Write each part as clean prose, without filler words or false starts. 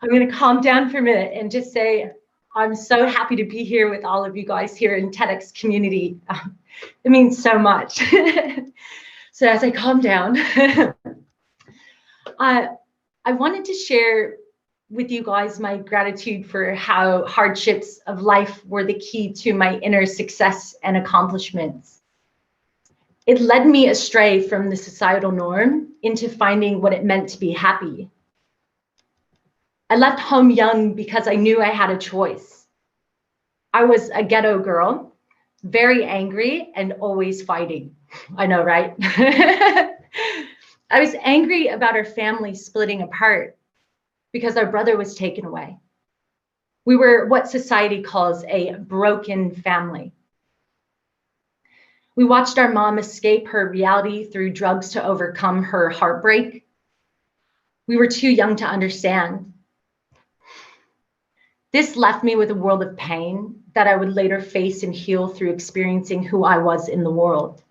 I'm going to calm down for a minute and just say, I'm so happy to be here with all of you guys here in TEDx community. It means so much. So as I calm down, I wanted to share with you guys my gratitude for how hardships of life were the key to my inner success and accomplishments. It led me astray from the societal norm into finding what it meant to be happy. I left home young because I knew I had a choice. I was a ghetto girl, very angry and always fighting. I know, right? I was angry about our family splitting apart because our brother was taken away. We were what society calls a broken family. We watched our mom escape her reality through drugs to overcome her heartbreak. We were too young to understand. This left me with a world of pain that I would later face and heal through experiencing who I was in the world.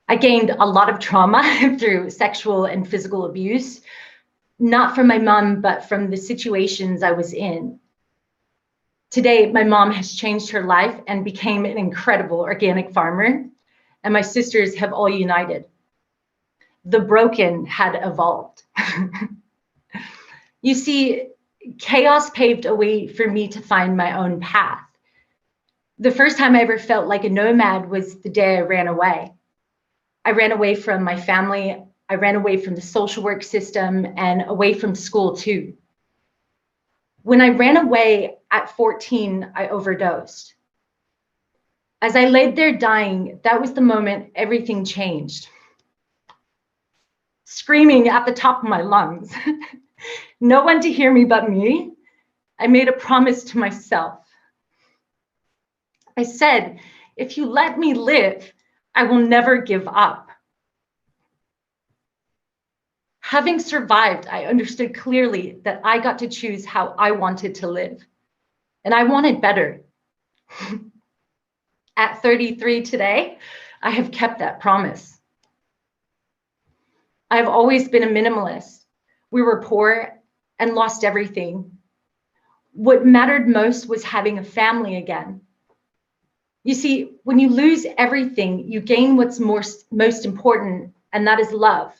I gained a lot of trauma through sexual and physical abuse, not from my mom, but from the situations I was in. Today, my mom has changed her life and became an incredible organic farmer, and my sisters have all united. The broken had evolved. You see, chaos paved a way for me to find my own path. The first time I ever felt like a nomad was the day I ran away. I ran away from my family. I ran away from the social work system and away from school too. When I ran away at 14, I overdosed. As I laid there dying, that was the moment everything changed. Screaming at the top of my lungs, no one to hear me but me, I made a promise to myself. I said, if you let me live, I will never give up. Having survived, I understood clearly that I got to choose how I wanted to live, and I wanted better. At 33 today, I have kept that promise. I've always been a minimalist. We were poor and lost everything. What mattered most was having a family again. You see, when you lose everything, you gain what's most important, and that is love.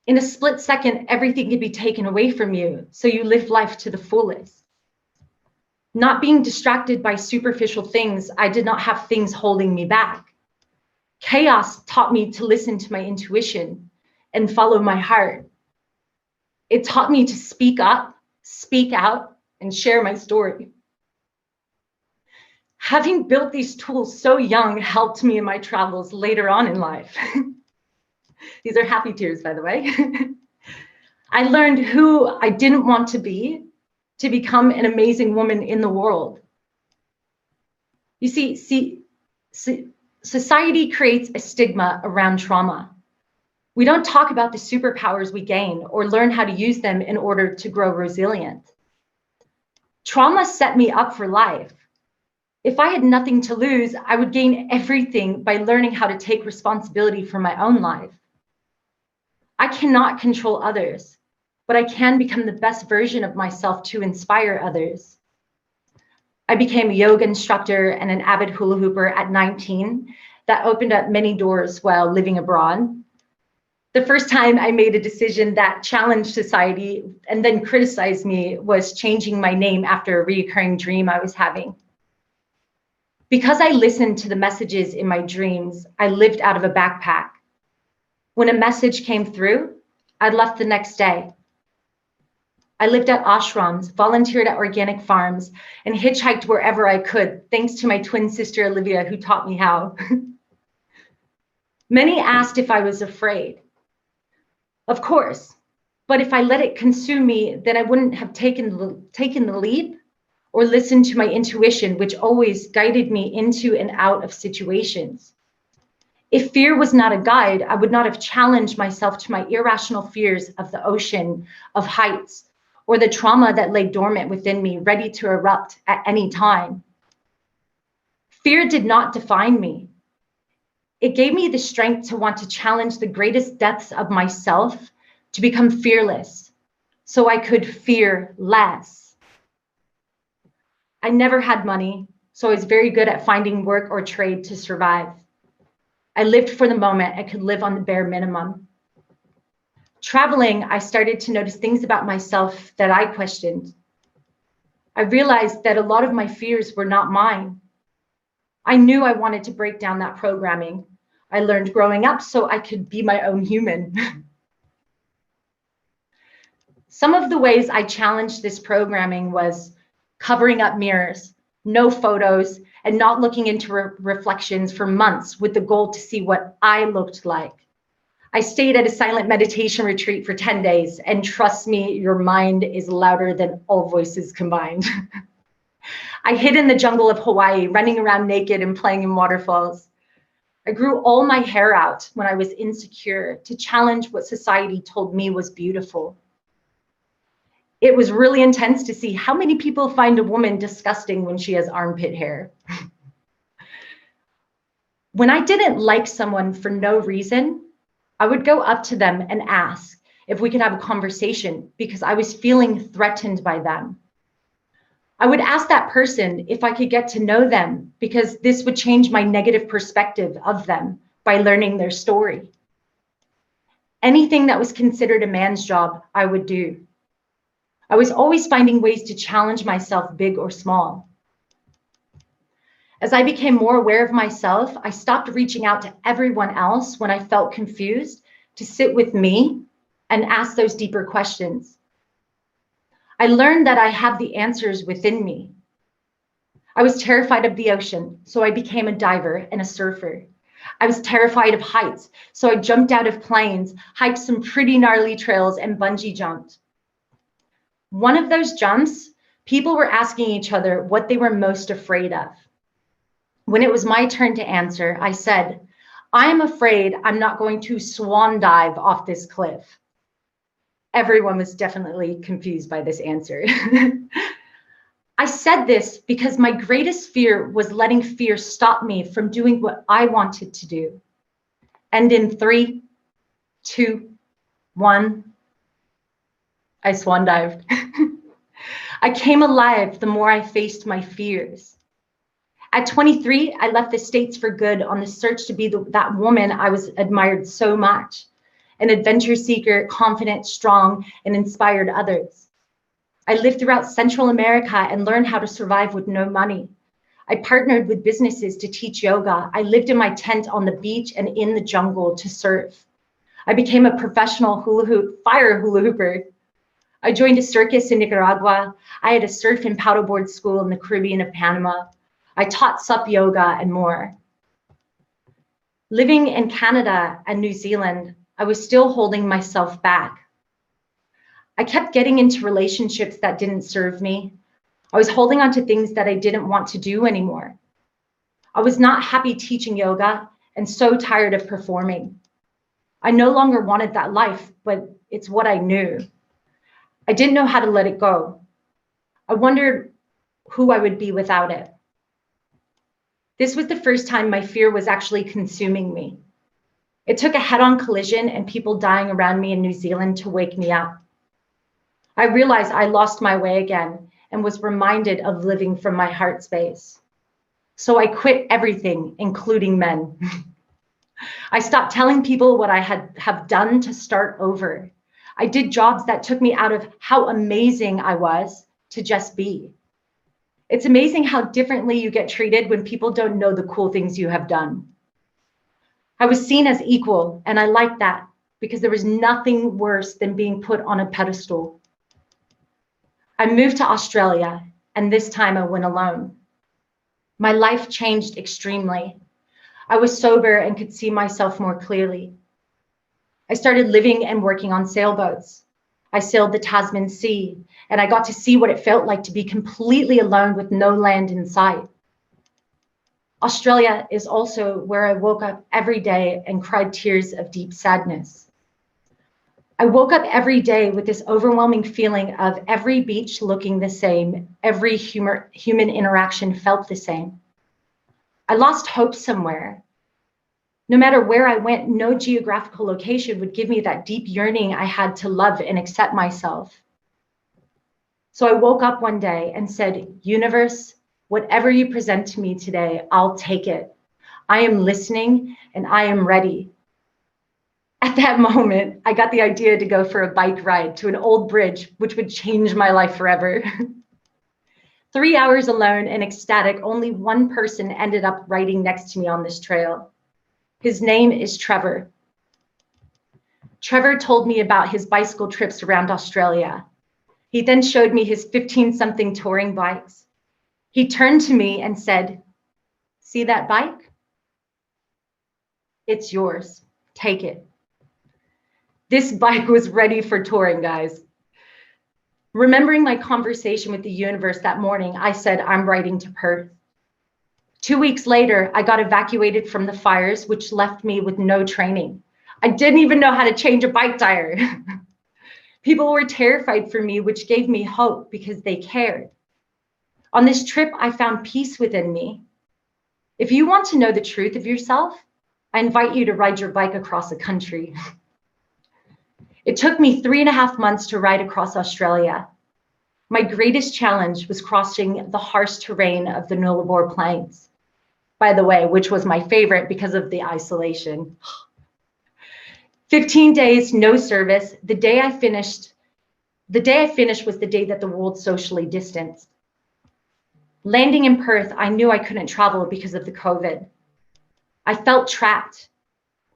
In a split second, everything can be taken away from you, so you live life to the fullest. Not being distracted by superficial things, I did not have things holding me back. Chaos taught me to listen to my intuition and follow my heart. It taught me to speak up, speak out, and share my story. Having built these tools so young helped me in my travels later on in life. These are happy tears, by the way. I learned who I didn't want to become an amazing woman in the world. You see, society creates a stigma around trauma. We don't talk about the superpowers we gain or learn how to use them in order to grow resilient. Trauma set me up for life. If I had nothing to lose, I would gain everything by learning how to take responsibility for my own life. I cannot control others, but I can become the best version of myself to inspire others. I became a yoga instructor and an avid hula hooper at 19 that opened up many doors while living abroad. The first time I made a decision that challenged society and then criticized me was changing my name after a recurring dream I was having. Because I listened to the messages in my dreams, I lived out of a backpack. When a message came through, I left the next day. I lived at ashrams, volunteered at organic farms, and hitchhiked wherever I could, thanks to my twin sister, Olivia, who taught me how. Many asked if I was afraid. Of course, but if I let it consume me, then I wouldn't have taken the leap or listened to my intuition, which always guided me into and out of situations. If fear was not a guide, I would not have challenged myself to my irrational fears of the ocean, of heights, or the trauma that lay dormant within me, ready to erupt at any time. Fear did not define me. It gave me the strength to want to challenge the greatest depths of myself, to become fearless, so I could fear less. I never had money, so I was very good at finding work or trade to survive. I lived for the moment and could live on the bare minimum. Traveling, I started to notice things about myself that I questioned. I realized that a lot of my fears were not mine. I knew I wanted to break down that programming I learned growing up so I could be my own human. Some of the ways I challenged this programming was covering up mirrors, no photos, and not looking into reflections for months with the goal to see what I looked like. I stayed at a silent meditation retreat for 10 days, and trust me, your mind is louder than all voices combined. I hid in the jungle of Hawaii, running around naked and playing in waterfalls. I grew all my hair out when I was insecure to challenge what society told me was beautiful. It was really intense to see how many people find a woman disgusting when she has armpit hair. When I didn't like someone for no reason, I would go up to them and ask if we could have a conversation because I was feeling threatened by them. I would ask that person if I could get to know them because this would change my negative perspective of them by learning their story. Anything that was considered a man's job, I would do. I was always finding ways to challenge myself, big or small. As I became more aware of myself, I stopped reaching out to everyone else when I felt confused to sit with me and ask those deeper questions. I learned that I have the answers within me. I was terrified of the ocean, so I became a diver and a surfer. I was terrified of heights, so I jumped out of planes, hiked some pretty gnarly trails, and bungee jumped. One of those jumps, people were asking each other what they were most afraid of. When it was my turn to answer, I said, I'm afraid I'm not going to swan dive off this cliff. Everyone was definitely confused by this answer. I said this because my greatest fear was letting fear stop me from doing what I wanted to do. And in 3, 2, 1, I swan dived. I came alive the more I faced my fears. At 23, I left the States for good on the search to be that woman I was admired so much. An adventure seeker, confident, strong, and inspired others. I lived throughout Central America and learned how to survive with no money. I partnered with businesses to teach yoga. I lived in my tent on the beach and in the jungle to surf. I became a professional fire hula hooper. I joined a circus in Nicaragua. I had a surf and paddleboard school in the Caribbean of Panama. I taught sup yoga and more. Living in Canada and New Zealand, I was still holding myself back. I kept getting into relationships that didn't serve me. I was holding on to things that I didn't want to do anymore. I was not happy teaching yoga and so tired of performing. I no longer wanted that life, but it's what I knew. I didn't know how to let it go. I wondered who I would be without it. This was the first time my fear was actually consuming me. It took a head-on collision and people dying around me in New Zealand to wake me up. I realized I lost my way again and was reminded of living from my heart space. So I quit everything, including men. I stopped telling people what I have done to start over. I did jobs that took me out of how amazing I was to just be. It's amazing how differently you get treated when people don't know the cool things you have done. I was seen as equal, and I liked that because there was nothing worse than being put on a pedestal. I moved to Australia, and this time I went alone. My life changed extremely. I was sober and could see myself more clearly. I started living and working on sailboats. I sailed the Tasman Sea, and I got to see what it felt like to be completely alone with no land in sight. Australia is also where I woke up every day and cried tears of deep sadness. I woke up every day with this overwhelming feeling of every beach looking the same, every human interaction felt the same. I lost hope somewhere. No matter where I went, no geographical location would give me that deep yearning I had to love and accept myself. So I woke up one day and said, universe, whatever you present to me today, I'll take it. I am listening and I am ready. At that moment, I got the idea to go for a bike ride to an old bridge, which would change my life forever. 3 hours alone and ecstatic, only one person ended up riding next to me on this trail. His name is Trevor. Trevor told me about his bicycle trips around Australia. He then showed me his 15-something touring bikes. He turned to me and said, "See that bike? It's yours. Take it." This bike was ready for touring, guys. Remembering my conversation with the universe that morning, I said, I'm riding to Perth. 2 weeks later, I got evacuated from the fires, which left me with no training. I didn't even know how to change a bike tire. People were terrified for me, which gave me hope because they cared. On this trip, I found peace within me. If you want to know the truth of yourself, I invite you to ride your bike across the country. It took me 3.5 months to ride across Australia. My greatest challenge was crossing the harsh terrain of the Nullarbor Plains, by the way, which was my favorite because of the isolation. 15 days, no service. The day I finished was the day that the world socially distanced. Landing in Perth, I knew I couldn't travel because of the COVID. I felt trapped.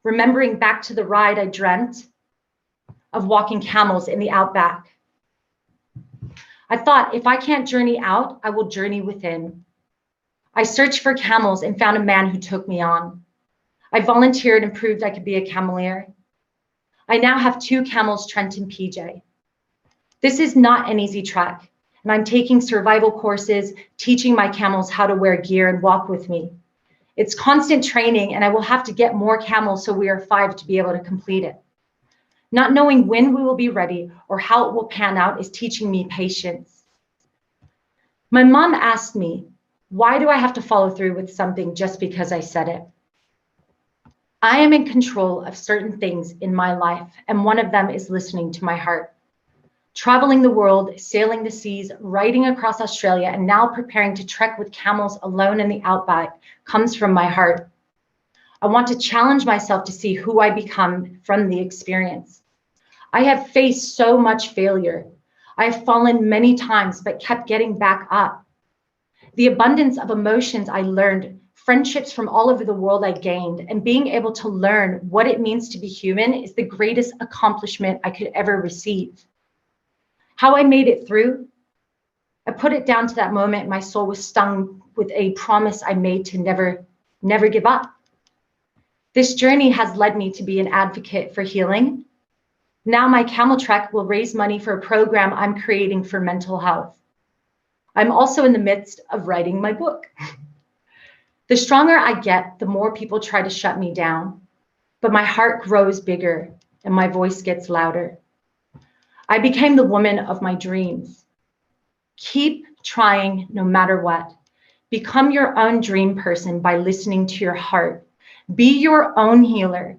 Remembering back to the ride, I dreamt of walking camels in the outback. I thought, if I can't journey out, I will journey within. I searched for camels and found a man who took me on. I volunteered and proved I could be a cameleer. I now have 2 camels, Trent and PJ. This is not an easy trek, and I'm taking survival courses, teaching my camels how to wear gear and walk with me. It's constant training, and I will have to get more camels so we are 5 to be able to complete it. Not knowing when we will be ready or how it will pan out is teaching me patience. My mom asked me, why do I have to follow through with something just because I said it? I am in control of certain things in my life, and one of them is listening to my heart. Traveling the world, sailing the seas, riding across Australia, and now preparing to trek with camels alone in the outback comes from my heart. I want to challenge myself to see who I become from the experience. I have faced so much failure. I have fallen many times, but kept getting back up. The abundance of emotions I learned, friendships from all over the world I gained, and being able to learn what it means to be human is the greatest accomplishment I could ever receive. How I made it through, I put it down to that moment my soul was stung with a promise I made to never give up. This journey has led me to be an advocate for healing. Now my camel trek will raise money for a program I'm creating for mental health. I'm also in the midst of writing my book. The stronger I get, the more people try to shut me down, but my heart grows bigger and my voice gets louder. I became the woman of my dreams. Keep trying no matter what. Become your own dream person by listening to your heart. Be your own healer.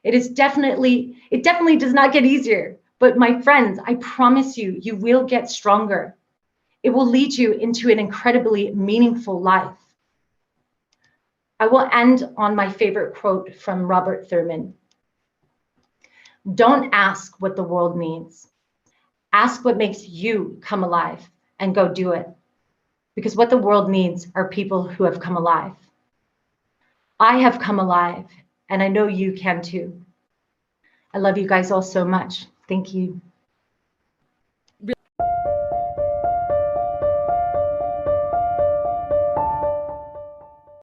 It definitely does not get easier, but my friends, I promise you, you will get stronger. It will lead you into an incredibly meaningful life. I will end on my favorite quote from Robert Thurman. Don't ask what the world needs. Ask what makes you come alive and go do it. Because what the world needs are people who have come alive. I have come alive, and I know you can too. I love you guys all so much. Thank you.